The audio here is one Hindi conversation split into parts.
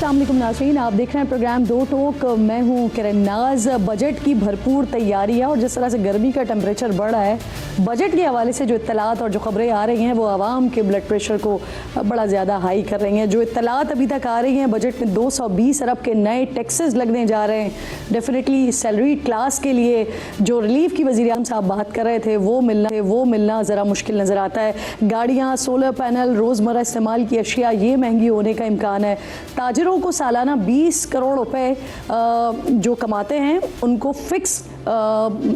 अस्सलाम वालेकुम नाज़रीन, आप देख रहे हैं प्रोग्राम दो टोक। मैं हूं किरण नाज। बजट की भरपूर तैयारी है और जिस तरह से गर्मी का टेम्परेचर बढ़ रहा है, बजट के हवाले से जो इत्तलात और जो खबरें आ रही हैं वो आवाम के ब्लड प्रेशर को बड़ा ज़्यादा हाई कर रही हैं। जो इत्तलात अभी तक आ रही हैं, बजट में 220 अरब के नए टैक्सेस लगने जा रहे हैं। डेफिनेटली सैलरी क्लास के लिए जो रिलीफ की वज़ीर आज़म साहब बात कर रहे थे वो मिलना ज़रा मुश्किल नज़र आता है। गाड़ियाँ, सोलर पैनल, रोज़मर्रा इस्तेमाल की अशिया ये महंगी होने का इम्कान है। ताजिरों को सालाना 20 करोड़ रुपए जो कमाते हैं उनको फिक्स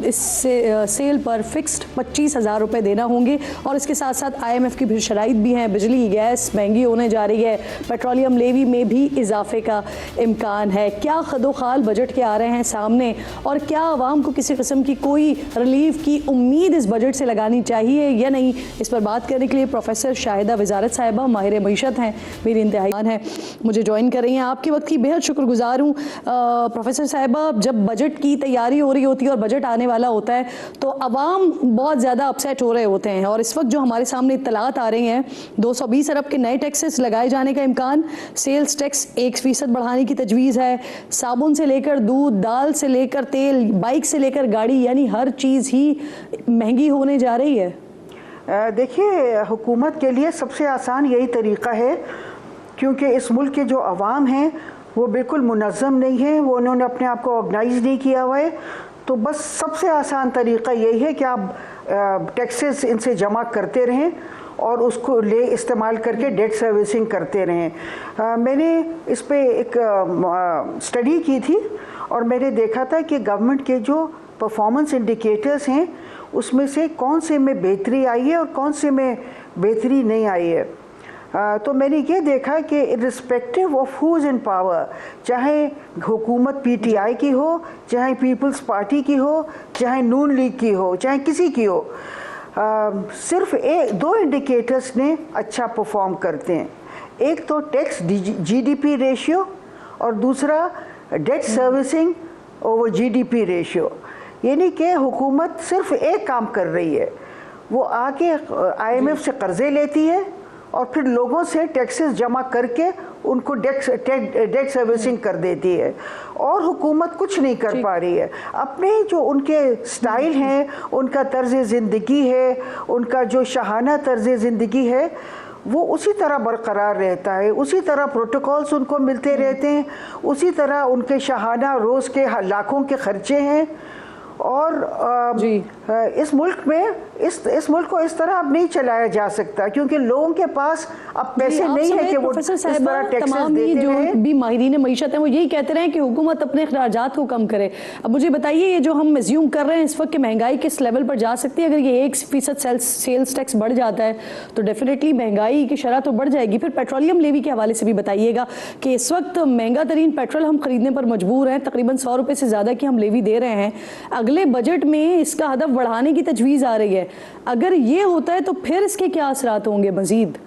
इससे सेल पर फिक्स्ड 25,000 रुपये देना होंगे। और इसके साथ साथ IMF की भी शराइत भी हैं। बिजली गैस महंगी होने जा रही है। पेट्रोलियम लेवी में भी इजाफे का इम्कान है। क्या खदोखाल बजट के आ रहे हैं सामने और क्या आवाम को किसी किस्म की कोई रिलीफ की उम्मीद इस बजट से लगानी चाहिए या नहीं, इस पर बात करने के लिए प्रोफेसर शाहिदा वजारत साहिबा माहिर मईशत हैं, मेरी इंतहाई है, मुझे ज्वाइन कर रही हैं। आपके वक्त की बेहद शुक्रगुजार हूँ। प्रोफेसर साहिबा, जब बजट की तैयारी हो रही होती है और बजट आने वाला होता है तो अवाम बहुत ज़्यादा अपसेट हो रहे होते हैं और इस वक्त जो हमारे सामने इत्तलात आ रही हैं, 220 अरब के नए टैक्सेस लगाए जाने का इम्कान, सेल्स टैक्स 1% बढ़ाने की तजवीज़ है, साबुन से लेकर दूध, दाल से लेकर तेल, बाइक से लेकर गाड़ी, यानी हर चीज़ ही महंगी होने जा रही है। देखिए, हुकूमत के लिए सबसे आसान यही तरीका है, क्योंकि इस मुल्क के जो अवाम हैं वो बिल्कुल मुनज़्ज़म नहीं है, वो उन्होंने अपने आप को ऑर्गेनाइज नहीं किया हुआ है। तो बस सबसे आसान तरीका यही है कि आप टैक्सेस इनसे जमा करते रहें और उसको इस्तेमाल करके डेट सर्विसिंग करते रहें। मैंने इस पे एक स्टडी की थी और मैंने देखा था कि गवर्नमेंट के जो परफॉर्मेंस इंडिकेटर्स हैं उसमें से कौन से में बेहतरी आई है और कौन से में बेहतरी नहीं आई है। तो मैंने ये देखा कि irrespective of who is in power, चाहे हुकूमत PTI की हो, चाहे पीपल्स पार्टी की हो, चाहे नून लीग की हो, चाहे किसी की हो, सिर्फ दो इंडिकेटर्स ने अच्छा परफॉर्म करते हैं। एक तो टैक्स GDP रेशियो और दूसरा debt servicing over GDP ratio. यानी कि हुकूमत सिर्फ एक काम कर रही है, वो आके IMF से कर्जे लेती है और फिर लोगों से टैक्सेस जमा करके उनको डेट सर्विसिंग कर देती है और हुकूमत कुछ नहीं कर पा रही है। अपने जो उनके स्टाइल हैं, उनका तर्ज ज़िंदगी है, उनका जो शाहाना तर्ज ज़िंदगी है, वो उसी तरह बरकरार रहता है, उसी तरह प्रोटोकॉल्स उनको मिलते रहते हैं, उसी तरह उनके शाहाना रोज़ के लाखों के खर्चे हैं। और इस मुल्क में इस मुल्क को इस तरह अब नहीं चलाया जा सकता, क्योंकि लोगों के पास अब पैसे नहीं है कि वो इस तरह टैक्सेस देते हैं। भी माहिरीन मईशत हैं वो यही कहते रहे कि हुकूमत अपने अखराजात को कम करे। अब मुझे बताइए, ये जो हम एज्यूम कर रहे हैं इस वक्त कि महंगाई किस लेवल पर जा सकती है, अगर ये 1% सेल्स टैक्स बढ़ जाता है तो डेफिनेटली महंगाई की शरह तो बढ़ जाएगी। फिर पेट्रोलियम लेवी के हवाले से भी बताइएगा कि इस वक्त महंगा तरीन पेट्रोल हम खरीदने पर मजबूर हैं, तकरीबन 100 रुपये से ज़्यादा की हम लेवी दे रहे हैं। अगले बजट में इसका हदफ बढ़ाने की तजवीज़ आ रही है। अगर ये होता है तो फिर इसके क्या असरात होंगे मजीद?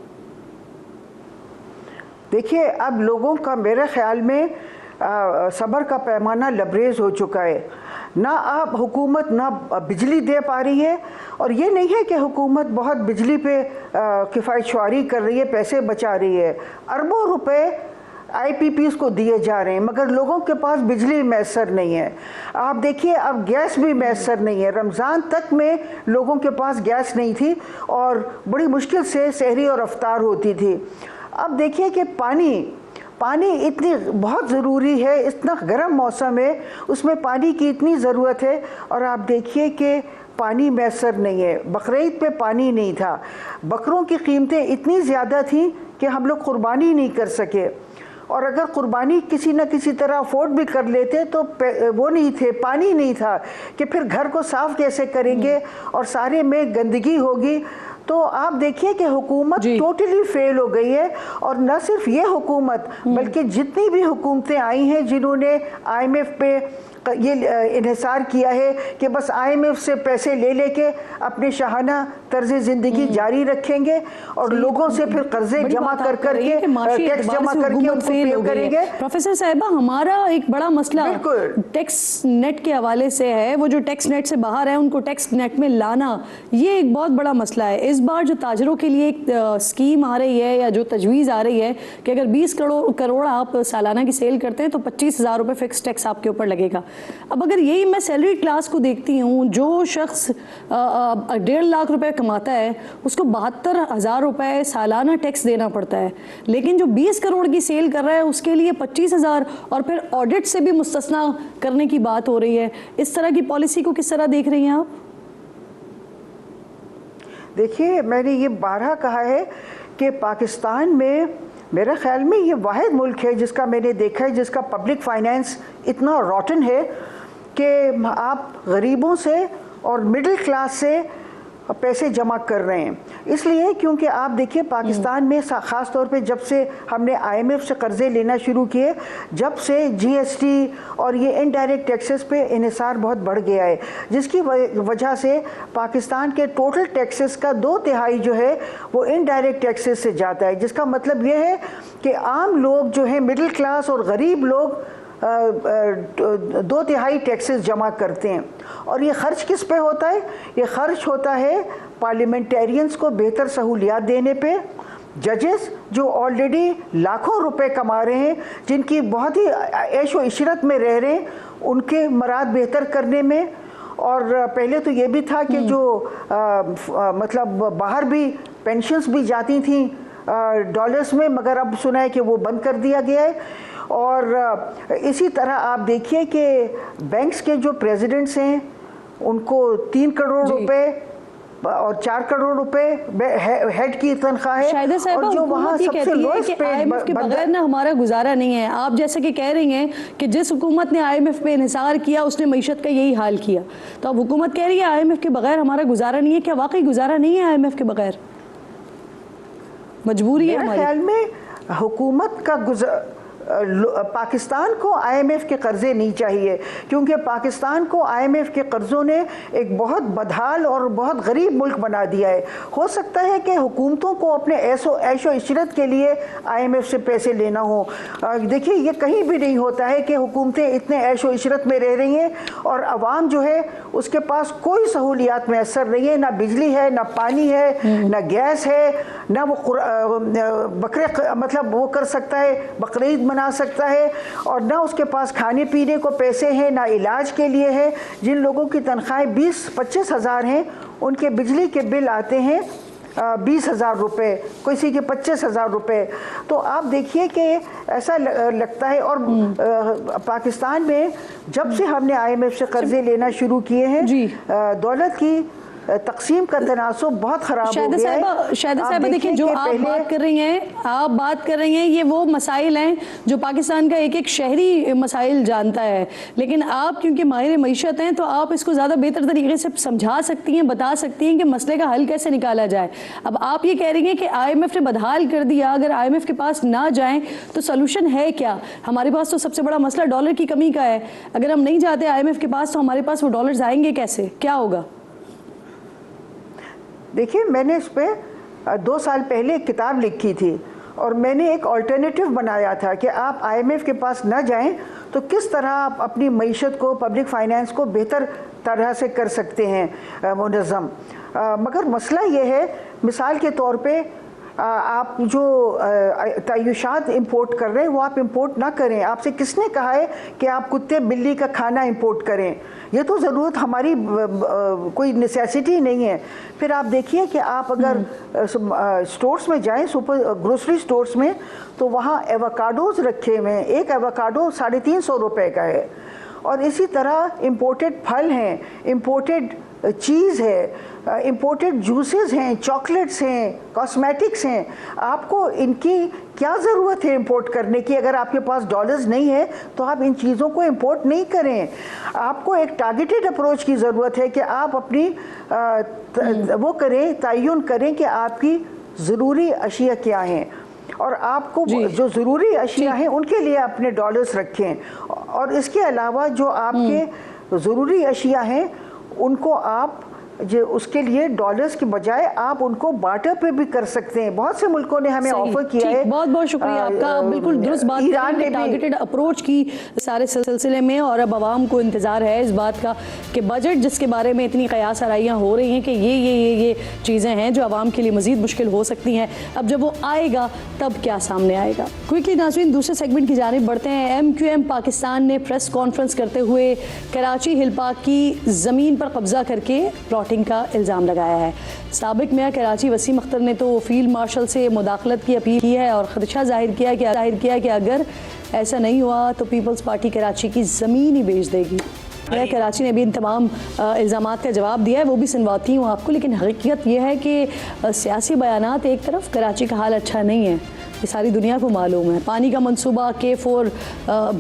देखिए, अब लोगों का मेरे ख्याल में सब्र का पैमाना लबरेज हो चुका है। ना अब हुकूमत ना बिजली दे पा रही है, और ये नहीं है कि हुकूमत बहुत बिजली पे किफ़ायतशुआरी कर रही है, पैसे बचा रही है। अरबों रुपए IPPs को दिए जा रहे हैं, मगर लोगों के पास बिजली मैसर नहीं है। आप देखिए, अब गैस भी मैसर नहीं है। रमज़ान तक में लोगों के पास गैस नहीं थी और बड़ी मुश्किल से सहरी और अफ्तार होती थी। अब देखिए कि पानी इतनी बहुत ज़रूरी है, इतना गर्म मौसम है, उसमें पानी की इतनी ज़रूरत है, और आप देखिए कि पानी मैसर नहीं है। बकरीद पे पानी नहीं था, बकरों की कीमतें इतनी ज़्यादा थी कि हम लोग कुर्बानी नहीं कर सके, और अगर कुर्बानी किसी न किसी तरह अफोर्ड भी कर लेते तो वो नहीं थे, पानी नहीं था कि फिर घर को साफ़ कैसे करेंगे और सारे में गंदगी होगी। तो आप देखिए कि हुकूमत टोटली फेल हो गई है। और न सिर्फ ये हुकूमत बल्कि जितनी भी हुकूमतें आई हैं जिन्होंने IMF पे ये इन्हिसार किया है कि बस IMF से पैसे ले लेके अपने शाहाना तर्ज ज़िंदगी जारी रखेंगे और लोगों से फिर कर्जे जमा कर करके टैक्स जमा करके उनको पे करेंगे। प्रोफेसर साहिबा, हमारा एक बड़ा मसला टैक्स नेट के हवाले से है। वो जो टैक्स नेट से बाहर है उनको टैक्स नेट में लाना, ये एक बहुत बड़ा मसला है। इस बार जो ताजरों के लिए एक स्कीम आ रही है या जो तजवीज़ आ रही है कि अगर 20 करोड़ आप सालाना की सेल करते हैं तो 25,000 रुपये फिक्स टैक्स आपके ऊपर लगेगा। अब अगर यही मैं सैलरी क्लास को देखती हूँ, जो शख्स 1.5 लाख रुपए कमाता है उसको 72,000 रुपये सालाना टैक्स देना पड़ता है, लेकिन जो 20 करोड़ की सेल कर रहा है उसके लिए 25,000 और फिर ऑडिट से भी मुस्तस्ना करने की बात हो रही है। इस तरह की पॉलिसी को किस तरह देख रही हैं आप? देखिए, मैंने ये 12 कहा है कि पाकिस्तान में मेरे ख्याल में ये वाहिद मुल्क है जिसका मैंने देखा है जिसका पब्लिक फाइनेंस इतना रॉटन है कि आप गरीबों से और मिडिल क्लास से पैसे जमा कर रहे हैं। इसलिए क्योंकि आप देखिए पाकिस्तान में ख़ास तौर पे जब से हमने IMF से कर्ज़े लेना शुरू किए, जब से GST और ये इनडायरेक्ट टैक्सेस पे इन्हिसार बहुत बढ़ गया है, जिसकी वजह से पाकिस्तान के टोटल टैक्सेस का 2/3 जो है वो इनडायरेक्ट टैक्सेस से जाता है। जिसका मतलब ये है कि आम लोग जो है, मिडिल क्लास और गरीब लोग 2/3 टैक्सेस जमा करते हैं। और ये खर्च किस पे होता है? ये खर्च होता है पार्लियामेंटेरियंस को बेहतर सहूलियात देने पे, जजेस जो ऑलरेडी लाखों रुपए कमा रहे हैं, जिनकी बहुत ही ऐशो इशरत में रह रहे हैं, उनके मराद बेहतर करने में। और पहले तो ये भी था कि जो मतलब बाहर भी पेंशन्स भी जाती थी डॉलर्स में, मगर अब सुना है कि वो बंद कर दिया गया है। और इसी तरह आप देखिए कि बैंक्स के जो प्रेसिडेंट्स हैं उनको 3 करोड़ रुपए और 4 करोड़ रुपए हेड की तनख्वाह है, और जो वहाँ सबसे लोएस्ट पेड के बगैर ना हमारा गुजारा नहीं है। आप जैसे कि कह रही हैं कि जिस हुकूमत ने IMF पे इन्हिसार किया उसने मईशत का यही हाल किया, तो अब हुकूमत कह रही है IMF के बगैर हमारा गुजारा नहीं है। क्या वाकई गुजारा नहीं है IMF के बगैर? मजबूरी है हमारी। मेरे ख्याल में हुकूमत का पाकिस्तान को IMF के कर्जे नहीं चाहिए, क्योंकि पाकिस्तान को IMF के कर्जों ने एक बहुत बदहाल और बहुत गरीब मुल्क बना दिया है। हो सकता है कि हुकूमतों को अपने ऐशो इशरत के लिए IMF से पैसे लेना हो। देखिए, ये कहीं भी नहीं होता है कि हुकूमतें इतने ऐशो इशरत में रह रही हैं और आवाम जो है उसके पास कोई सहूलियात मैसर नहीं है, ना बिजली है, ना पानी है, ना गैस है, ना वो बकरे मतलब वो कर सकता है, बकरीद मना सकता है, और ना उसके पास खाने पीने को पैसे हैं, ना इलाज के लिए है। जिन लोगों की तनख्वाहें 20-25 हज़ार हैं, उनके बिजली के बिल आते हैं 20,000 रुपये, किसी के 25,000 रुपये। तो आप देखिए कि ऐसा लगता है। और पाकिस्तान में जब से हमने IMF से कर्जे लेना शुरू किए हैं, दौलत की तकसीम का तनासुब बहुत ख़राब हो गया है। शाहिदा साहिबा, देखिए जो आप बात कर रही हैं ये वो मसाइल हैं जो पाकिस्तान का एक एक शहरी मसाइल जानता है, लेकिन आप क्योंकि माहिर मईशत हैं तो आप इसको ज़्यादा बेहतर तरीके से समझा सकती हैं, बता सकती हैं कि मसले का हल कैसे निकाला जाए। अब आप ये कह रही हैं कि IMF ने बदहाल कर दिया, अगर IMF के पास ना जाएं तो सोल्यूशन है क्या? हमारे पास तो सबसे बड़ा मसला डॉलर की कमी का है। अगर हम नहीं जाते IMF के पास तो हमारे पास वो डॉलर्स आएंगे कैसे? क्या होगा? देखिए, मैंने इस पर 2 साल पहले एक किताब लिखी थी और मैंने एक अल्टरनेटिव बनाया था कि आप IMF के पास ना जाएं तो किस तरह आप अपनी मईशत को, पब्लिक फाइनेंस को बेहतर तरह से कर सकते हैं मुनज़्ज़म। मगर मसला ये है, मिसाल के तौर पे आप जो तय्युशात इंपोर्ट कर रहे हैं वो आप इंपोर्ट ना करें। आपसे किसने कहा है कि आप कुत्ते बिल्ली का खाना इंपोर्ट करें? ये तो ज़रूरत हमारी कोई नेसेसिटी नहीं है। फिर आप देखिए कि आप अगर स्टोर्स में जाएं, सुपर ग्रोसरी स्टोर्स में, तो वहाँ एवोकाडोज़ रखे हुए हैं। एक एवोकाडो 350 रुपये का है। और इसी तरह इंपोर्टेड फल हैं, इंपोर्टेड चीज़ है, इंपोर्टेड जूसेस हैं, चॉकलेट्स हैं, कॉस्मेटिक्स हैं। आपको इनकी क्या ज़रूरत है इंपोर्ट करने की? अगर आपके पास डॉलर्स नहीं है तो आप इन चीज़ों को इंपोर्ट नहीं करें। आपको एक टारगेटेड अप्रोच की ज़रूरत है कि आप अपनी वो करें, तयन करें कि आपकी ज़रूरी अशिया क्या हैं, और आपको जो ज़रूरी अशिया हैं उनके लिए अपने डॉलर्स रखें। और इसके अलावा जो आपके ज़रूरी अशिया हैं उनको आप जो उसके लिए डॉलर्स के बजाय आप उनको बार्टर पे भी कर सकते हैं। बहुत से मुल्कों ने हमें ऑफर किया है। बहुत बहुत शुक्रिया आपका, आप बिल्कुल दुरुस्त बात कर रहे हैं, टारगेटेड अप्रोच की सारे सिलसिले में। और अब आवाम को इंतज़ार है इस बात का कि बजट जिसके बारे में इतनी कयास आराइयाँ हो रही हैं कि ये चीज़ें हैं जो आवाम के लिए मज़ीद मुश्किल हो सकती हैं, अब जब वो आएगा तब क्या सामने आएगा। क्विकली नाज़रीन दूसरे सेगमेंट की जानिब बढ़ते हैं। MQM पाकिस्तान ने प्रेस कॉन्फ्रेंस करते हुए कराची हिल पार्क की ज़मीन पर कब्जा करके का इल्ज़ाम लगाया है। साबिक मेयर कराची वसीम अख्तर ने तो फील्ड मार्शल से मुदाखलत की अपील की है और ख़दशा जाहिर किया कि अगर ऐसा नहीं हुआ तो पीपल्स पार्टी कराची की ज़मीन ही बेच देगी। मेयर कराची ने भी इन तमाम इल्ज़ामात का जवाब दिया है, वो भी सुनवाती हूँ आपको। लेकिन हकीकत यह है कि सियासी बयानात एक तरफ, कराची का हाल अच्छा नहीं है, ये सारी दुनिया को मालूम है। पानी का मंसूबा K4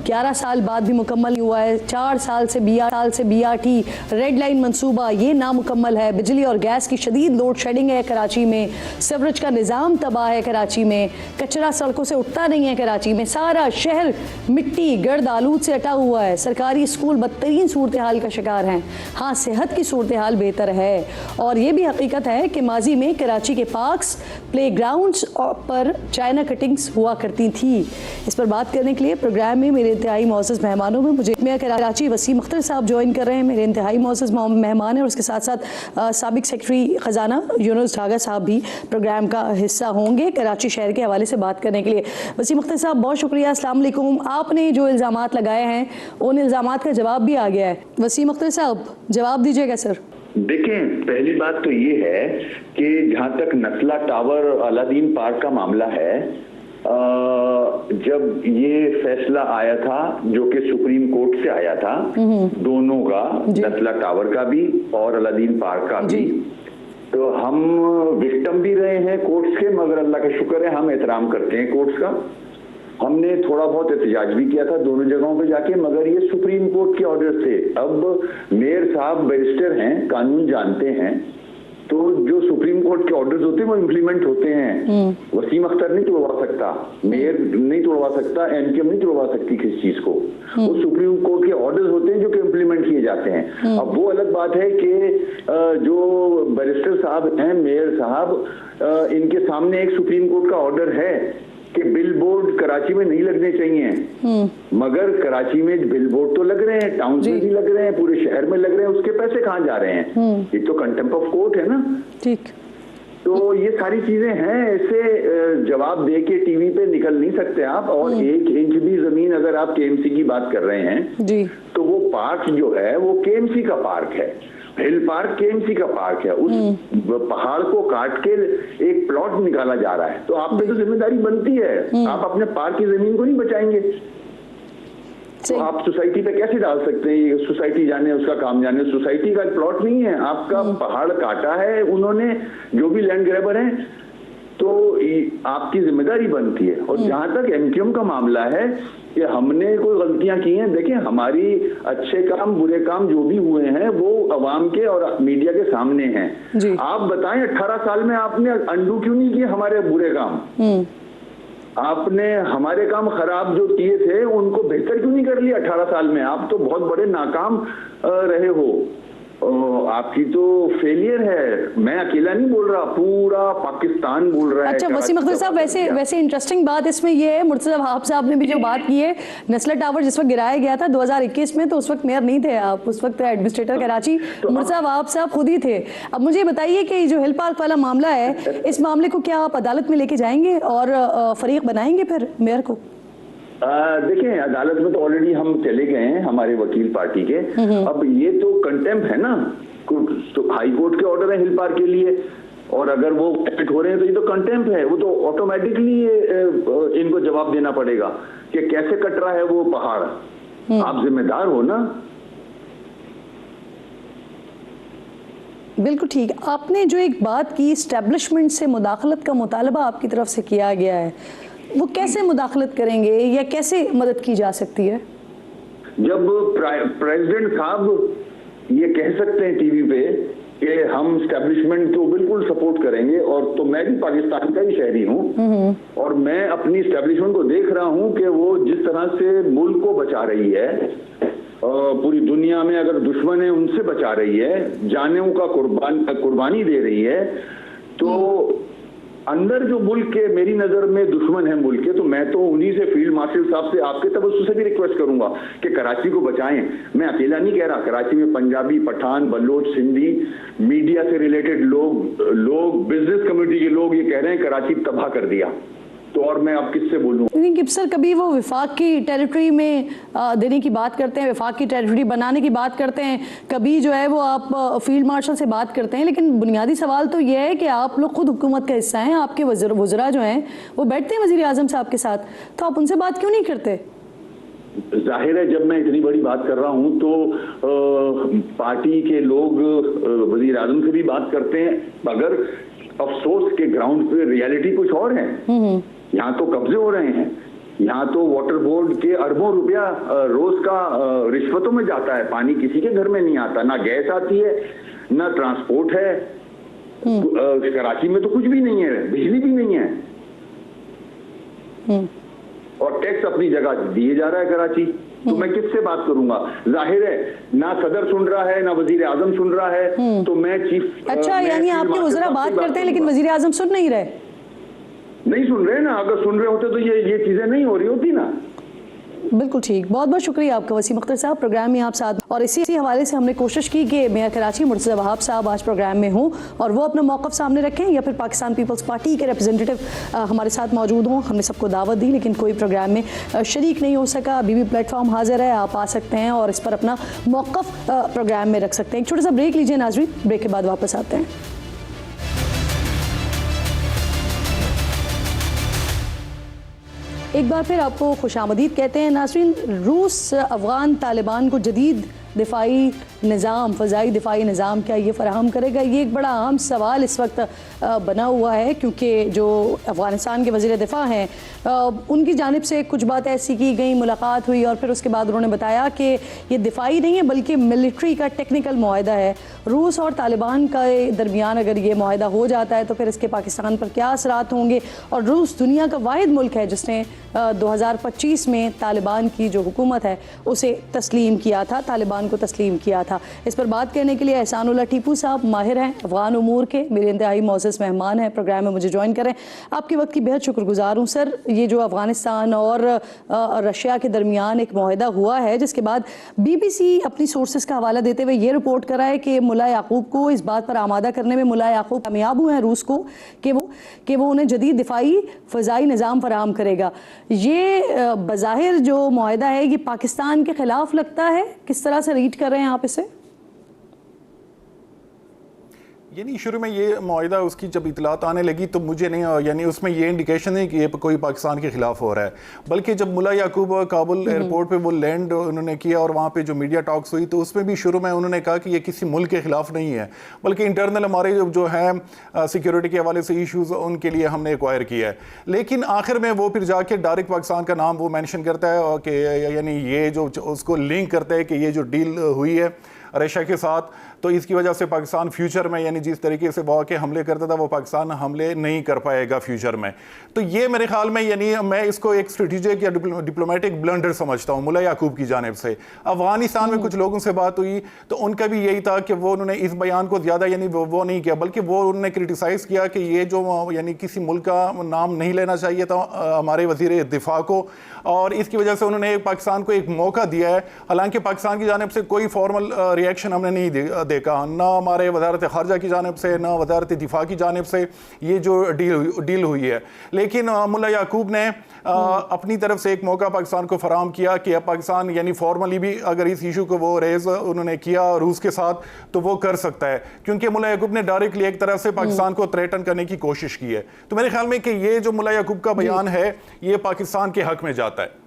11 साल बाद भी मुकम्मल नहीं हुआ है। 4 साल से BRT रेड लाइन मंसूबा ये नामुकम्मल है। बिजली और गैस की शदीद लोड शेडिंग है कराची में। सीवरेज का निज़ाम तबाह है कराची में। कचरा सड़कों से उठता नहीं है कराची में। सारा शहर मिट्टी गर्द आलूद से अटा हुआ है। सरकारी स्कूल बदतरीन सूरत हाल का शिकार हैं। हाँ, सेहत की सूरत हाल बेहतर है। और ये भी हकीकत है कि माजी में कराची के पार्क्स, प्ले ग्राउंड्स पर चाइना कटिंग्स हुआ करती थी। इस पर बात करने के लिए प्रोग्राम में मेरे इंतहाई मोअज़्ज़ज़ मेहमानों में मुझे मेयर कराची वसीम अख्तर साहब ज्वाइन कर रहे हैं, मेरे इंतहाई मोअज़्ज़ज़ मेहमान हैं। और उसके साथ साथ साबिक सेक्रेटरी ख़जाना यूनुस ढागा साहब भी प्रोग्राम का हिस्सा होंगे कराची शहर के हवाले से बात करने के लिए। वसीम अख्तर साहब बहुत शुक्रिया, अस्सलाम वालेकुम। आपने जो इल्ज़ामात लगाए हैं उन इल्ज़ामात का जवाब भी आ गया है। वसीम अख्तर साहब जवाब दीजिएगा सर। देखें, पहली बात तो ये है कि जहां तक नस्ला टावर अलादीन पार्क का मामला है, जब ये फैसला आया था जो कि सुप्रीम कोर्ट से आया था, दोनों का, नस्ला टावर का भी और अलादीन पार्क का भी, तो हम विक्टिम भी रहे हैं कोर्ट्स के, मगर अल्लाह का शुक्र है हम एहतराम करते हैं कोर्ट्स का। हमने थोड़ा बहुत एहतजाज भी किया था दोनों जगहों पे जाके, मगर ये सुप्रीम कोर्ट के ऑर्डर थे। अब मेयर साहब बैरिस्टर हैं, कानून जानते हैं, तो जो सुप्रीम कोर्ट के ऑर्डर्स होते हैं वो इम्प्लीमेंट होते हैं। वसीम अख्तर नहीं तोड़वा सकता, मेयर नहीं तोड़वा सकता, MQM नहीं तोड़वा सकती किसी चीज को। वो सुप्रीम कोर्ट के ऑर्डर्स होते हैं जो कि इम्प्लीमेंट किए जाते हैं। अब वो अलग बात है कि जो बैरिस्टर साहब हैं, मेयर साहब, इनके सामने एक सुप्रीम कोर्ट का ऑर्डर है कि बिल बोर्ड कराची में नहीं लगने चाहिए, मगर कराची में बिल बोर्ड तो लग रहे हैं, टाउन में भी लग रहे हैं, पूरे शहर में लग रहे हैं, उसके पैसे कहाँ जा रहे हैं? ये तो कंटेम्प्ट ऑफ कोर्ट है ना। ठीक, तो ये सारी चीजें हैं, ऐसे जवाब दे के टीवी पे निकल नहीं सकते आप। और 1 इंच भी जमीन, अगर आप KMC की बात कर रहे हैं जी, तो वो पार्क जो है वो KMC का पार्क है, हिल पार्क KMC का पार्क है। उस पहाड़ को काट के एक प्लॉट निकाला जा रहा है, तो आप पे तो जिम्मेदारी बनती है। आप अपने पार्क की जमीन को नहीं बचाएंगे तो आप सोसाइटी पे कैसे डाल सकते हैं? ये सोसाइटी जाने, उसका काम जाने। सोसाइटी का प्लॉट नहीं है, आपका पहाड़ काटा है उन्होंने, जो भी लैंड ग्रैबर हैं, तो आपकी जिम्मेदारी बनती है। और जहां तक MQM का मामला है कि हमने कोई गलतियां की हैं, देखिए हमारी अच्छे काम बुरे काम जो भी हुए हैं वो अवाम के और मीडिया के सामने हैं। आप बताएं 18 साल में आपने अंडू क्यों नहीं किए हमारे बुरे काम? आपने हमारे काम खराब जो किए थे उनको बेहतर क्यों नहीं कर लिया 18 साल में? आप तो बहुत बड़े नाकाम रहे हो। आपकी तो फेलियर है। मैं अकेला नहीं बोल रहा, पूरा पाकिस्तान बोल रहा है। अच्छा वसीम अख्तर साहब, वैसे इंटरेस्टिंग बात इसमें ये है, मुर्तज़ा वहाब साहब ने भी जो बात की है, नस्ला टावर जिस वक्त गिराया गया था 2021 में, तो उस वक्त मेयर नहीं थे आप, उस वक्त एडमिनिस्ट्रेटर कराची मुर्तज़ा वहाब साहब खुद ही थे। अब मुझे बताइए कि जो हिल पार्क वाला मामला है, इस मामले को क्या आप अदालत में लेके जाएंगे और फरीक बनाएंगे फिर मेयर को? देखें, अदालत में तो ऑलरेडी हम चले गए हैं हमारे वकील पार्टी के। अब ये तो कंटेम्प्ट है ना, तो हाई कोर्ट के ऑर्डर है हिल पार्क के लिए, और अगर वो एक्ट हो रहे हैं तो ये तो कंटेम्प्ट है। वो तो ऑटोमेटिकली इनको जवाब देना पड़ेगा कि कैसे कट रहा है वो पहाड़। आप जिम्मेदार हो ना। बिल्कुल ठीक। आपने जो एक बात की, एस्टेब्लिशमेंट से मुदाखलत का मुतालबा आपकी तरफ से किया गया है, वो कैसे मुदाखलत करेंगे या कैसे मदद की जा सकती है? जब प्रेसिडेंट साहब ये कह सकते हैं टीवी पे कि हम स्टैब्लिशमेंट को बिल्कुल सपोर्ट करेंगे, और तो मैं भी पाकिस्तान का ही शहरी हूँ और मैं अपनी स्टैब्लिशमेंट को देख रहा हूँ कि वो जिस तरह से मुल्क को बचा रही है, पूरी दुनिया में अगर दुश्मन है उनसे बचा रही है, जानों का कुर्बानी दे रही है, तो अंदर जो मुल्क के मेरी नजर में दुश्मन है मुल्क के, तो मैं तो उन्हीं से, फील्ड मार्शल साहब से, आपके तवज्जो से भी रिक्वेस्ट करूंगा कि कराची को बचाएं। मैं अकेला नहीं कह रहा, कराची में पंजाबी, पठान, बलोच, सिंधी, मीडिया से रिलेटेड लोग, बिजनेस कम्युनिटी के लोग ये कह रहे हैं कराची तबाह कर दिया, तो और मैं अब किससे बोलूं। लेकिन सर कभी वो विफाक की टेरिटरी में देने की बात करते हैं, विफाक की टेरिटरी बनाने की बात करते हैं, कभी जो है वो आप फील्ड मार्शल से बात करते हैं, लेकिन बुनियादी सवाल तो ये है कि आप लोग खुद हुकूमत का हिस्सा हैं, आपके वज़रा जो हैं वो बैठते हैं वज़ीर आज़म साहब के साथ, तो आप उनसे बात क्यों नहीं करते? जाहिर है जब मैं इतनी बड़ी बात कर रहा हूं तो पार्टी के लोग वज़ीर आज़म से भी बात करते हैं, मगर अफसोस के ग्राउंड पे रियलिटी कुछ और है। यहाँ तो कब्जे हो रहे हैं, यहाँ तो वाटर बोर्ड के अरबों रुपया रोज का रिश्वतों में जाता है, पानी किसी के घर में नहीं आता, ना गैस आती है, ना ट्रांसपोर्ट है, कराची में तो कुछ भी नहीं है, बिजली भी नहीं है, और टैक्स अपनी जगह दिए जा रहा है कराची, तो मैं किससे बात करूंगा? जाहिर है ना सदर सुन रहा है, ना वजीर आजम सुन रहा है, तो मैं चीफ। अच्छा, यानी आपके वज़रा बात करते हैं लेकिन वजीर आजम सुन नहीं रहे? नहीं सुन रहे ना, अगर सुन रहे होते तो ये चीजें नहीं हो रही होती ना। बिल्कुल ठीक, बहुत बहुत शुक्रिया आपका वसीम अख्तर साहब, प्रोग्राम में आप साथ। और इसी हवाले से हमने कोशिश की कि मेयर कराची मुर्तज़ा वहाब साहब आज प्रोग्राम में हों और वो अपना मौक़िफ़ सामने रखें, या फिर पाकिस्तान पीपल्स पार्टी के रिप्रेजेंटेटिव हमारे साथ मौजूद हों। हमने सबको दावत दी लेकिन कोई प्रोग्राम में शरीक नहीं हो सका। अभी भी प्लेटफॉर्म हाजिर है, आप आ सकते हैं और इस पर अपना मौक़िफ़ प्रोग्राम में रख सकते हैं। एक छोटा सा ब्रेक लीजिए नाज़रीन, ब्रेक के बाद वापस आते हैं। एक बार फिर आपको खुशामदीद कहते हैं नाज़रीन। रूस अफ़गान तालिबान को जदीद दिफाई निज़ाम, फ़ज़ाई दिफाई निज़ाम क्या ये फ़राहम करेगा? ये एक बड़ा अहम सवाल इस वक्त बना हुआ है, क्योंकि जो अफ़गानिस्तान के वज़ीर दिफ़ा हैं उनकी जानिब से कुछ बात ऐसी की गई, मुलाकात हुई और फिर उसके बाद उन्होंने बताया कि ये दिफाई नहीं है बल्कि मिलिट्री का टेक्निकल मुआहदा है। रूस और तालिबान के दरमियान अगर ये मुआहदा हो जाता है तो फिर इसके पाकिस्तान पर क्या असरात होंगे? और रूस दुनिया का वाहिद मुल्क है जिसने 2025 में तालिबान की जो हुकूमत है उसे तस्लीम किया था, तालिबान को तस्लीम किया था। इस पर बात करने के लिए एहसानुल्लाह टीपू साहब माहिर हैं अफ़गान उमूर के, मेरे इंतहाई मोअज़्ज़ज़ मेहमान हैं, प्रोग्राम में मुझे ज्वाइन करें। आपके वक्त की बेहद शुक्रगुजार हूँ सर। ये जो अफ़गानिस्तान और रशिया के दरमियान एक मुआहदा हुआ है, जिसके बाद BBC अपनी सोर्सेज का हवाला देते हुए ये रिपोर्ट करा है कि मुल्ला याकूब को इस बात पर आमादा करने में मुल्ला याकूब कामयाब हुए हैं रूस को कि वो उन्हें जदीद दिफाई फ़ज़ाई निज़ाम फराहम करेगा। ये बज़ाहिर जो मुआहदा है ये पाकिस्तान के ख़िलाफ़ लगता है, किस तरह से रीड कर रहे हैं आप इसे? यानी शुरू में ये मुआहदा उसकी जब इतलात आने लगी तो मुझे नहीं, यानी उसमें ये इंडिकेशन नहीं कि ये कोई पाकिस्तान के खिलाफ हो रहा है, बल्कि जब मुल्ला याकूब काबुल एयरपोर्ट पे वो लैंड उन्होंने किया और वहाँ पे जो मीडिया टॉक्स हुई तो उसमें भी शुरू में उन्होंने कहा कि ये किसी मुल्क के खिलाफ नहीं है, बल्कि इंटरनल हमारे जो है सिक्योरिटी के हवाले से इशूज़ उनके लिए हमने एक्वायर किया है। लेकिन आखिर में वो फिर जाके डायरेक्ट पाकिस्तान का नाम वो मैंशन करता है कि यानी ये जो उसको लिंक करता है कि ये जो डील हुई है रशिया के साथ, तो इसकी वजह से पाकिस्तान फ्यूचर में यानी जिस तरीके से वहाँ के हमले करता था वो पाकिस्तान हमले नहीं कर पाएगा फ्यूचर में। तो ये मेरे ख्याल में यानी मैं इसको एक स्ट्रेटेजिक या डिप्लोमेटिक ब्लंडर समझता हूँ मुल्ला याकूब की जानिब से। अफगानिस्तान में कुछ लोगों से बात हुई तो उनका भी यही था कि वो उन्होंने इस बयान को ज़्यादा यानी वो नहीं किया, बल्कि वो उन्होंने क्रिटिसाइज़ किया कि ये जो यानी किसी मुल्क का नाम नहीं लेना चाहिए था हमारे वज़ीर दिफा को, और इसकी वजह से उन्होंने पाकिस्तान को एक मौका दिया है। हालांकि पाकिस्तान की जानिब से कोई फॉर्मल रिएक्शन हमने नहीं देखा, ना हमारे वज़ारत ख़ारजा की जानिब से ना वज़ारत दिफा की जानिब से ये जो डील हुई है। लेकिन मुल्ला याकूब ने अपनी तरफ से एक मौका पाकिस्तान को फराहम किया कि अब पाकिस्तान यानी फॉर्मली भी अगर इस इशू को वो रेज उन्होंने किया रूस के साथ तो वो कर सकता है, क्योंकि मुल्ला याकूब ने डायरेक्टली एक तरह से पाकिस्तान को थ्रेटन करने की कोशिश की है। तो मेरे ख्याल में कि ये जो मुल्ला याकूब का बयान है ये पाकिस्तान के हक में जाता है।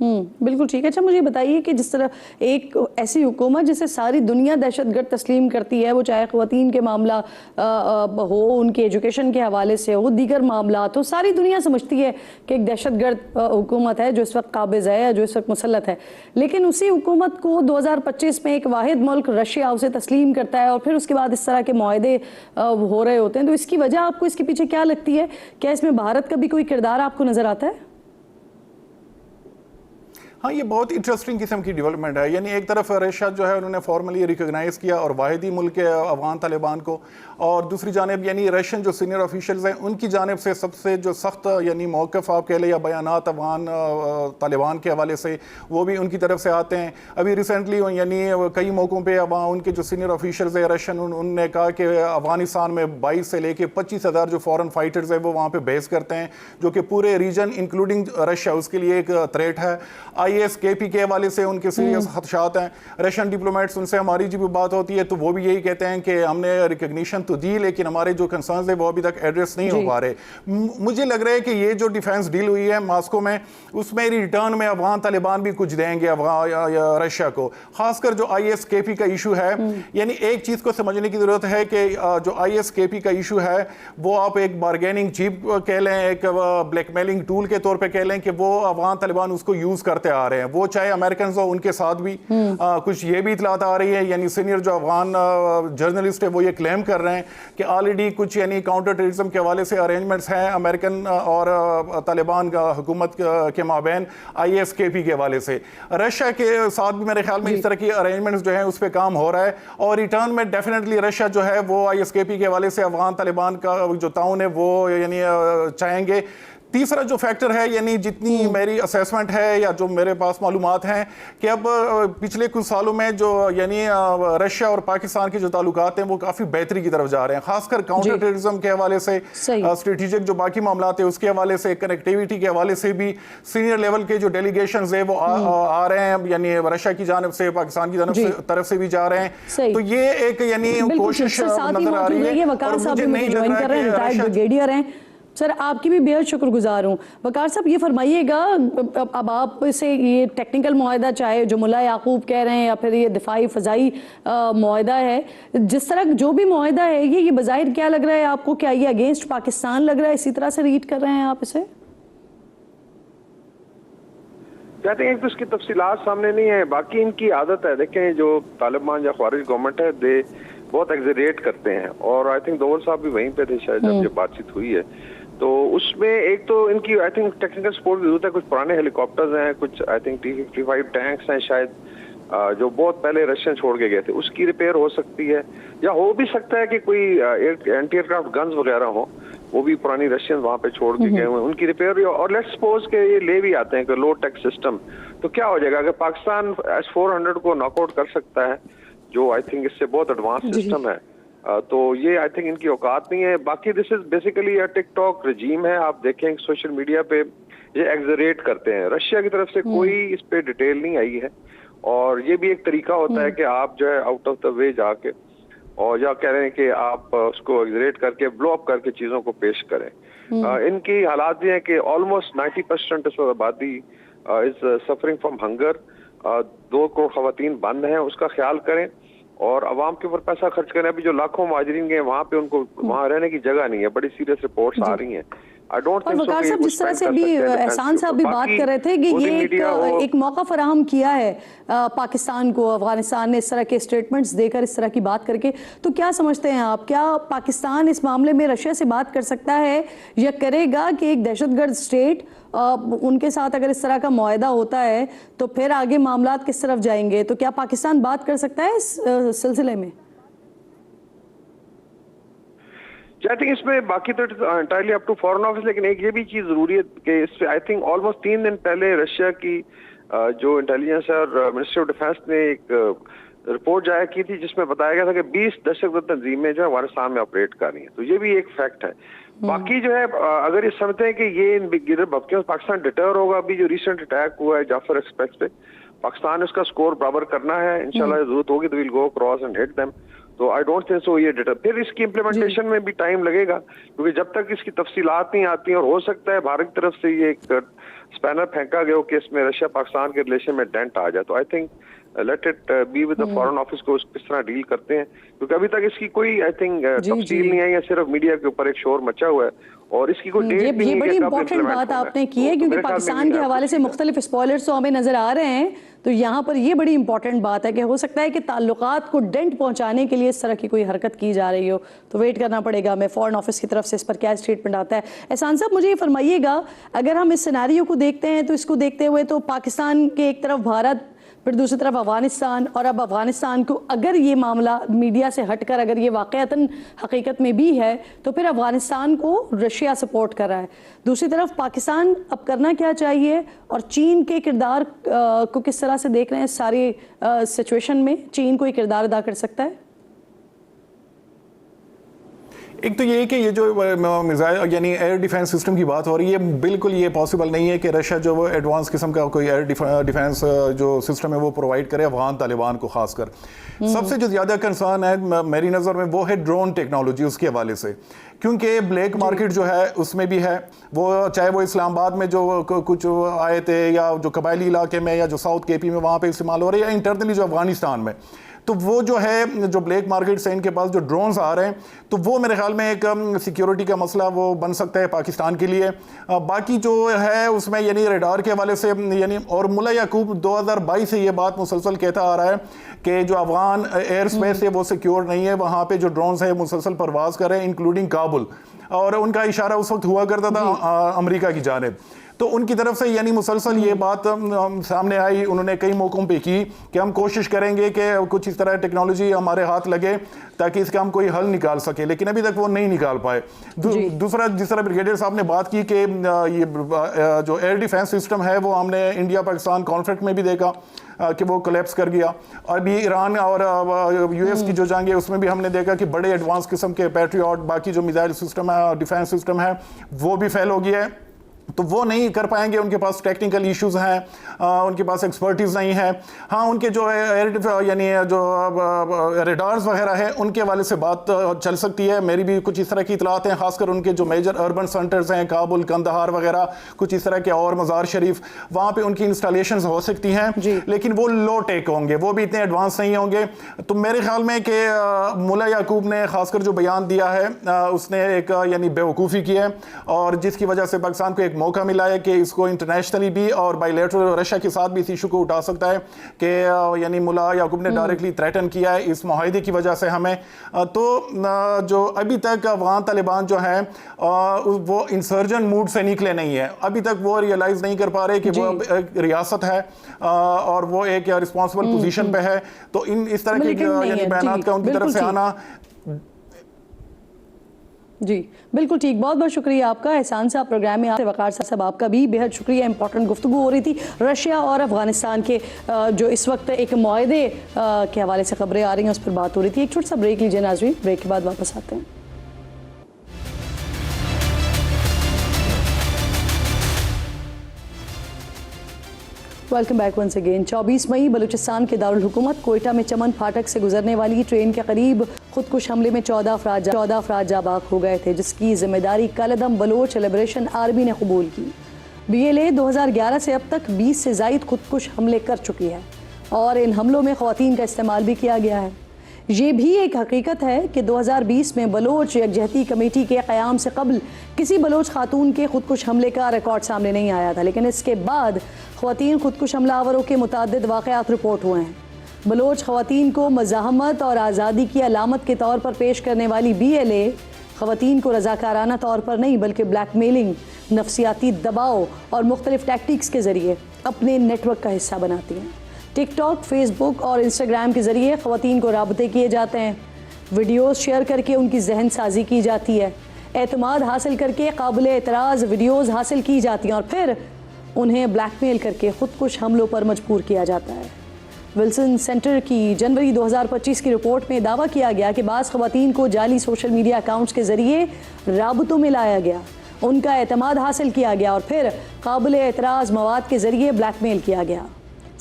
बिल्कुल ठीक है। अच्छा मुझे बताइए कि जिस तरह एक ऐसी हुकूमत जिसे सारी दुनिया दहशतगर्द तस्लीम करती है, वो चाहे ख़वातीन के मामला हो, उनके एजुकेशन के हवाले से हो, दीगर मामला हो, सारी दुनिया समझती है कि एक दहशतगर्द हुकूमत है जो इस वक्त काबिज़ है या जो इस वक्त मुसल्लत है, लेकिन उसी हुकूमत को 2025 में एक वाहिद मुल्क रशिया उसे तस्लीम करता है और फिर उसके बाद इस तरह के मुआहदे हो रहे होते हैं। तो इसकी वजह आपको इसके पीछे क्या लगती है? क्या इसमें भारत का भी कोई किरदार आपको नज़र आता है? हाँ, ये बहुत इंटरेस्टिंग किस्म की डेवलपमेंट है। यानी एक तरफ रशिया जो है उन्होंने फॉर्मली रिकॉग्नाइज किया और वाहिदी मुल्क के अफगान तालिबान को, और दूसरी जानब यानी रशियन जो सीनियर ऑफिशियल्स हैं उनकी जानब से सबसे जो सख्त यानी मौक़िफ़ आप कह लें या बयानात अफगान तालिबान के हवाले से वो भी उनकी तरफ से आते हैं। अभी रिसेंटली यानी कई मौक़ों पर उनके जो सीनियर ऑफिशियल्स हैं रशियन, उन्होंने कहा कि अफगानिस्तान में 22 से लेकर 25,000 जो फ़ॉरेन फाइटर्स हैं वो वहाँ पर बेस करते हैं, जो कि पूरे रीजन इंक्लूडिंग रशिया उसके लिए एक थ्रेट है। ISKP के हवाले से उनके सीरियस खदशात हैं। रशियन डिप्लोमेट्स उनसे हमारी जब बात होती है तो वो भी यही कहते हैं कि हमने रिकग्निशन तो दी लेकिन हमारे जो कंसर्न्स है वो अभी तक एड्रेस नहीं हो पा रहे। मुझे लग रहा है कि ये जो डिफेंस डील हुई है मॉस्को में, उसमें रिटर्न में अफगान तालिबान भी कुछ देंगे रशिया को, खासकर जो ISKP का इशू है। यानी एक चीज़ को समझने की ज़रूरत है कि जो ISKP का इशू है वो आप एक बारगेनिंग चिप कह लें, एक ब्लैकमेलिंग टूल के तौर पर कह लें कि वो अफगान तालिबान उसको यूज़ करते आ रहे हैं। वो चाहे अमेरिकन हो उनके साथ भी कुछ ये भी इतलात आ रही है, यानी सीनियर जो अफगान जर्नलिस्ट है वो ये क्लेम कर रहे हैं कि ऑलरेडी कुछ यानी काउंटर टेररिज्म के हवाले से अरेंजमेंट्स हैं अमेरिकन और तालिबान का हुकूमत के माबैन ISKP के हवाले से। रशिया के साथ भी मेरे ख्याल में इस तरह की अरेंजमेंट्स जो है उस पर काम हो रहा है और रिटर्न में डेफिनेटली रशिया जो है वो ISKP के हवाले से अफगान तालिबान का जो ताउन है वो यानी चाहेंगे। तीसरा जो फैक्टर है यानी जितनी मेरी असेसमेंट है या जो मेरे पास मालूमात हैं कि अब पिछले कुछ सालों में जो यानी रशिया और पाकिस्तान के जो ताल्लुकात हैं वो काफ़ी बेहतरी की तरफ जा रहे हैं, खासकर काउंटर टेररिज्म के हवाले से, स्ट्रेटेजिक जो बाकी मामला है उसके हवाले से, कनेक्टिविटी के हवाले से भी सीनियर लेवल के जो डेलीगेशंस है वो आ रहे हैं, यानी रशिया की जानब से, पाकिस्तान की तरफ से भी जा रहे हैं। तो ये एक यानी कोशिश नजर आ रही है और मुझे नहीं लग रहा है कि सर आपकी भी बेहद शुक्रगुजार हूँ। वकार साहब ये फरमाइएगा, अब आप से ये टेक्निकल मुआहदा चाहे जो मुल्ला याकूब कह रहे हैं या फिर ये दिफाई फ़ज़ाई मुआहदा है, जिस तरह जो भी मुआहदा है ये बज़ाहिर क्या लग रहा है आपको? क्या ये अगेंस्ट पाकिस्तान लग रहा है? इसी तरह से रीड कर रहे हैं आप इसे? कहते हैं कि इसकी तफसीलात सामने नहीं है, बाकी इनकी आदत है। देखें जो तालिबान या ख्वारिज गवर्नमेंट है दे बहुत एग्जरेट करते हैं और आई थिंक दोवल साहब भी वहीं पे थे शायद जब ये बातचीत हुई है। तो उसमें एक तो इनकी आई थिंक टेक्निकल सपोर्ट की जरूरत है। कुछ पुराने हेलीकॉप्टर्स हैं, कुछ आई थिंक T-55 टैंक्स हैं शायद जो बहुत पहले रशियन छोड़ के गए थे, उसकी रिपेयर हो सकती है या हो भी सकता है कि कोई एंटी एयरक्राफ्ट गन्स वगैरह हो, वो भी पुरानी रशियन वहाँ पे छोड़ के गए हुए, उनकी रिपेयर। और लेट्स सपोज के ये ले भी आते हैं कि लो टेक सिस्टम, तो क्या हो जाएगा अगर पाकिस्तान S-400 को नॉकआउट कर सकता है जो आई थिंक इससे बहुत एडवांस सिस्टम है, तो ये आई थिंक इनकी औकात नहीं है। बाकी दिस इज बेसिकली टिकटॉक रजीम है। आप देखें सोशल मीडिया पे ये एग्जरेट करते हैं। रशिया की तरफ से कोई इस पे डिटेल नहीं आई है और ये भी एक तरीका होता है कि आप जो है आउट ऑफ द वे जाके और या कह रहे हैं कि आप उसको एग्जरेट करके ब्लो अप करके चीजों को पेश करें। इनकी हालात ये है कि ऑलमोस्ट 90% इस आबादी is suffering from hunger. 2 crore खवातीन बंद हैं, उसका ख्याल करें और आवाम के ऊपर पैसा खर्च करें। अभी जो लाखों मुहाजिरीन गए वहाँ पे उनको वहाँ रहने की जगह नहीं है, बड़ी सीरियस रिपोर्ट्स आ रही हैं। आई डोंट थिंक वकार साहब जिस तरह से अभी एहसान साहब भी बात कर रहे थे कि ये एक मौका फराहम किया है पाकिस्तान को, अफगानिस्तान ने इस तरह के स्टेटमेंट्स देकर, इस तरह की बात करके, तो क्या समझते हैं आप, क्या पाकिस्तान इस मामले में रशिया से बात कर सकता है या करेगा कि एक दहशतगर्द स्टेट उनके साथ अगर इस तरह का मुआहदा होता है तो फिर आगे मामलात किस तरफ जाएंगे? तो क्या पाकिस्तान बात कर सकता है इस सिलसिले में? आई थिंक इसमें बाकी तो entirely up to foreign office, लेकिन एक ये भी चीज जरूरी है कि इससे आई थिंक ऑलमोस्ट 3 दिन पहले रशिया की जो इंटेलिजेंस और मिनिस्ट्री ऑफ डिफेंस ने एक रिपोर्ट जारी की थी जिसमें बताया गया था कि 20 दहशतगर्द तंजीमें जो है अफगानिस्तान में ऑपरेट कर रही हैं। तो ये भी एक फैक्ट है। बाकी जो है अगर ये समझते हैं कि ये इन भपकियों से पाकिस्तान डिटर होगा, अभी जो रिसेंट अटैक हुआ है जाफर एक्सप्रेस पे, पाकिस्तान ने उसका स्कोर बराबर करना है इंशाल्लाह, जरूरत होगी तो will go cross and hit them. तो आई डोंट थिंक सो ये डेटा फिर इसकी इम्प्लीमेंटेशन में भी टाइम लगेगा, क्योंकि जब तक इसकी तफसीलात नहीं आती, और हो सकता है भारत की तरफ से ये एक स्पैनर फेंका गया हो कि इसमें रशिया पाकिस्तान के रिलेशन में डेंट आ जाए, तो I think let it be with the foreign office को किस तरह डील करते हैं, क्योंकि अभी तक इसकी कोई आई थिंक तफसील नहीं आई है, सिर्फ मीडिया के ऊपर एक शोर मचा हुआ है और इसकी कोई डेट भी ये नहीं बड़ी है कि कब इंपॉर्टेंट implement बात होना है। आपने की है, तो क्योंकि मेरे ख्याल में पाकिस्तान नहीं के है हवाले से कुछ मुख्तलिफ स्पॉयलर्स तो हमें नजर आ रहे हैं, तो यहाँ पर ये बड़ी इंपॉर्टेंट बात है कि हो सकता है कि ताल्लुकात को डेंट पहुंचाने के लिए इस तरह की कोई हरकत की जा रही हो, तो वेट करना पड़ेगा हमें फॉरेन ऑफिस की तरफ से इस पर क्या स्टेटमेंट आता है। एहसान साहब, मुझे ये फरमाइएगा, अगर हम इस सिनेरियो को देखते हैं तो इसको देखते हुए तो पाकिस्तान के एक तरफ भारत, फिर दूसरी तरफ अफगानिस्तान, और अब अफगानिस्तान को अगर ये मामला मीडिया से हटकर अगर ये वाक़अतन हकीकत में भी है तो फिर अफगानिस्तान को रशिया सपोर्ट कर रहा है। दूसरी तरफ पाकिस्तान अब करना क्या चाहिए, और चीन के किरदार को किस तरह से देख रहे हैं इस सारी सिचुएशन में? चीन कोई किरदार अदा कर सकता है? एक तो ये है कि ये जो मिसाइल यानी एयर डिफेंस सिस्टम की बात हो रही है, बिल्कुल ये पॉसिबल नहीं है कि रशिया जो वो एडवांस किस्म का कोई एयर डिफेंस जो सिस्टम है वो प्रोवाइड करे अफगान तालिबान को खासकर। सबसे जो ज़्यादा कंसर्न है मेरी नज़र में वो है ड्रोन टेक्नोलॉजी, उसके हवाले से, क्योंकि ब्लैक मार्केट जो है उसमें भी है, वो चाहे वो इस्लामाबाद में जो कुछ आए थे या जो कबायली इलाके में या जो साउथ केपी में वहाँ पे इस्तेमाल हो रहे हैं, या इंटरनली जो अफगानिस्तान में, तो वो जो है जो ब्लैक मार्केट से इनके पास जो ड्रोन्स आ रहे हैं, तो वो मेरे ख्याल में एक सिक्योरिटी का मसला वो बन सकता है पाकिस्तान के लिए। बाकी जो है उसमें यानी रडार के हवाले से यानी, और मुल्ला याकूब 2022 से ये बात मुसलसल कहता आ रहा है कि जो अफगान एयर स्पेस है वो सिक्योर नहीं है, वहाँ पे जो ड्रोन्स है मुसलसल परवाज कर रहे हैं इंक्लूडिंग काबुल, और उनका इशारा उस वक्त हुआ करता था अमेरिका की जानिब, तो उनकी तरफ से यानी मुसलसल ये बात सामने आई, उन्होंने कई मौकों पे की कि हम कोशिश करेंगे कि कुछ इस तरह टेक्नोलॉजी हमारे हाथ लगे ताकि इसका हम कोई हल निकाल सके, लेकिन अभी तक वो नहीं निकाल पाए। दूसरा, जिस तरह ब्रिगेडियर साहब ने बात की कि ये जो एयर डिफेंस सिस्टम है वो हमने इंडिया पाकिस्तान कॉन्फ्लिक्ट में भी देखा कि वो कोलैप्स कर गया, और भी ईरान और यूएस की जो जंग है उसमें भी हमने देखा कि बड़े एडवांस किस्म के पैट्रियट, बाकी जो मिसाइल सिस्टम है, डिफेंस सिस्टम है, वो भी फेल हो गया है, तो वो नहीं कर पाएंगे, उनके पास टेक्निकल इश्यूज हैं, उनके पास एक्सपर्टीज नहीं है। हाँ, उनके जो एयर यानी जो रेडार्स वगैरह है उनके हवाले से बात चल सकती है, मेरी भी कुछ इस तरह की इतलात हैं, खासकर उनके जो मेजर अर्बन सेंटर्स हैं, काबुल, कंदहार वगैरह, कुछ इस तरह के, और मज़ार शरीफ, वहाँ पे उनकी इंस्टॉलेशंस हो सकती हैं, लेकिन वो लो टेक होंगे, वो भी इतने एडवांस नहीं होंगे। तो मेरे ख्याल में कि मुल्ला याकूब ने खासकर जो बयान दिया है उसने एक यानी बेवकूफ़ी की है, और जिसकी वजह से पाकिस्तान को एक मौका मिला है कि इसको इंटरनेशनली भी और बायलैटरल रशिया के साथ भी इस इशू को उठा सकता है कि यानी मुल्ला याकूब ने डायरेक्टली थ्रेटन किया है इस मुआहदे की वजह से हमें। तो जो अभी तक अफगान तालिबान जो है वो इंसर्जन मूड से निकले नहीं है, अभी तक वो रियलाइज नहीं कर पा रहे कि वो एक रियासत है और वो एक रिस्पॉन्सिबल पोजीशन पे है, तो इस तरह के यानी बयानात का उनकी तरफ से आना। जी बिल्कुल ठीक, बहुत बहुत शुक्रिया आपका एहसान साहब, प्रोग्राम में आपसे वकार साहब आपका भी बेहद शुक्रिया। इंपॉर्टेंट गुफ्तगू हो रही थी रशिया और अफगानिस्तान के जो इस वक्त एक मुआहदे के हवाले से खबरें आ रही हैं उस पर बात हो रही थी। एक छोटा सा ब्रेक लीजिए नाज़रीन, ब्रेक के बाद वापस आते हैं। Welcome back once again. 24 मई बलूचिस्तान के दारुल हुकूमत कोयटा में चमन फाटक से गुजरने वाली ट्रेन के करीब खुदकुश हमले में 14 अफराद जाँ बाक हो गए थे, जिसकी जिम्मेदारी कालदम बलोच लिबरेशन आर्मी ने कबूल की। BLA 2011 से अब तक 20 से ज़ायद खुदकुश हमले कर चुकी है और इन हमलों में ख़वातीन का इस्तेमाल भी किया गया है। ये भी एक हकीकत है कि 2020 में बलोच यकजहती कमेटी के क़याम से कबल किसी बलोच खातून के खुदकुश हमले का रिकॉर्ड सामने नहीं आया था, लेकिन इसके बाद ख़वातीन खुदकुश हमलावरों के मुतअद्दिद वाक़यात रिपोर्ट हुए हैं। बलोच ख़वातीन को मज़ाहमत और आज़ादी की अलामत के तौर पर पेश करने वाली BLA ख़वातीन को रज़ाकाराना तौर पर नहीं बल्कि ब्लैकमेलिंग, नफसियाती दबाव और मुख्तलिफ टैक्टिक्स के ज़रिए अपने नेटवर्क का हिस्सा बनाती हैं। टिकटॉक, फेसबुक और इंस्टाग्राम के ज़रिए ख़वातीन को राबते किए जाते हैं, वीडियोज़ शेयर करके उनकी जहन साजी की जाती है, एतमाद हासिल करके काबिल एतराज़ वीडियोज़ हासिल की जाती हैं और फिर उन्हें ब्लैकमेल करके खुदकुश हमलों पर मजबूर किया जाता है। विल्सन सेंटर की जनवरी 2025 की रिपोर्ट में दावा किया गया कि बाज़ ख़वातीन को जाली सोशल मीडिया अकाउंट्स के ज़रिए राबतों में लाया गया, उनका एतमाद हासिल किया गया और फिर काबिल एतराज़ मवाद के ज़रिए ब्लैकमेल किया गया।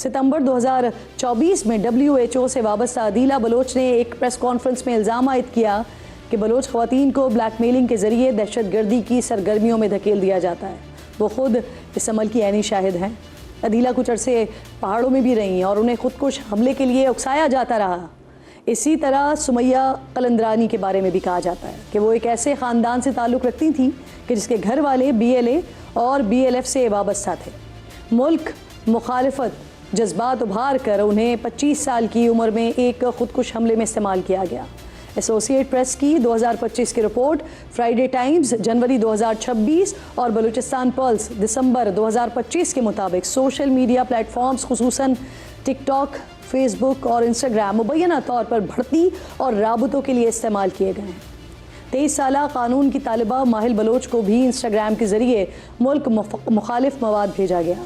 सितंबर 2024 में WHO से वाबस्ता अदीला बलोच ने एक प्रेस कॉन्फ्रेंस में इल्ज़ाम आयद किया कि बलोच ख़वातीन को ब्लैकमेलिंग के ज़रिए दहशतगर्दी की सरगर्मियों में धकेल दिया जाता है। वो ख़ुद इस अमल की ऐनी शाहिद हैं। अदीला कुछ अरसे पहाड़ों में भी रहीं और उन्हें खुदकुश हमले के लिए उकसाया जाता रहा। इसी तरह सुमैया कलंदरानी के बारे में भी कहा जाता है कि वो एक ऐसे ख़ानदान से ताल्लुक़ रखती थी कि जिसके घर वाले BLA और BLF से वाबस्ता थे। मुल्क मुखालिफत जज्बात उभार कर उन्हें 25 साल की उम्र में एक खुदकुश हमले में इस्तेमाल किया गया। एसोसिएट प्रेस की 2025 की रिपोर्ट, फ्राइडे टाइम्स जनवरी 2026 और बलूचिस्तान पल्स दिसंबर 2025 के मुताबिक सोशल मीडिया प्लेटफॉर्म्स खुसूसन टिकटॉक, फेसबुक और इंस्टाग्राम मुबैना तौर पर भर्ती और राबतों के लिए इस्तेमाल किए गए हैं। 23 साला कानून की तालिबा माहिल बलोच को भी इंस्टाग्राम के ज़रिए मुल्क मुखालिफ मवाद भेजा गया,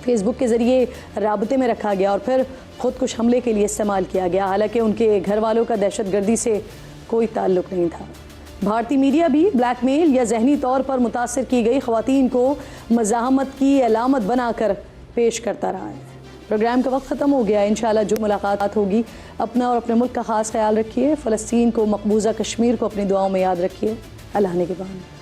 फेसबुक के ज़रिए राबते में रखा गया और फिर खुदकुश हमले के लिए इस्तेमाल किया गया। हालांकि उनके घर वालों का दहशतगर्दी से कोई ताल्लुक़ नहीं था। भारतीय मीडिया भी ब्लैकमेल या जहनी तौर पर मुतासर की गई ख़वातीन को मज़ाहमत की अलामत बनाकर पेश करता रहा है। प्रोग्राम का वक्त ख़त्म हो गया। इंशाल्लाह जो मुलाकात होगी, अपना और अपने मुल्क का ख़ास ख्याल रखिए। फ़लस्तीन को, मकबूजा कश्मीर को अपनी दुआओं में याद रखिए। अल्लाह ने के बाद।